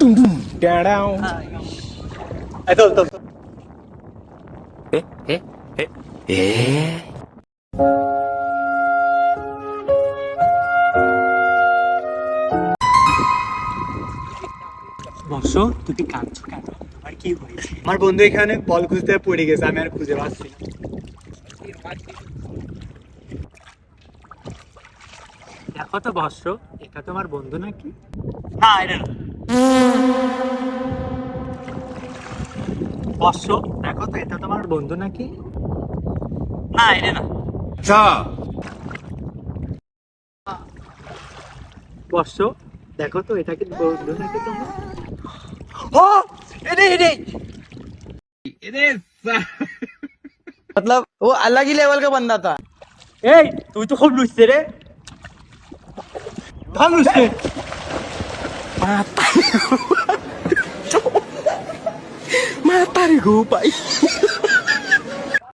Down. এই তো তো বর্ষ, তুমি কাঁদছো কেন? তোমার কি হয়েছে? আমার বন্ধু এখানে বল খুঁজতে পড়ে গেছে, আমি আর খুঁজে পাচ্ছি না। দেখো তো বর্ষ, এটা তোমার বন্ধু নাকি? না এটা না। বর্ষ, দেখো তো এটা তোমার বন্ধু নাকি? না এটা না। বর্ষ, দেখো তো এটা কি বন্ধু নাকি তোমার? ও এটাই এটাই। मतलब वो अलग ही लेवल का बंदा था। এই তুই তো খুব লুচছে রে, ভালো লুচছে। Mata nih gue, Pak.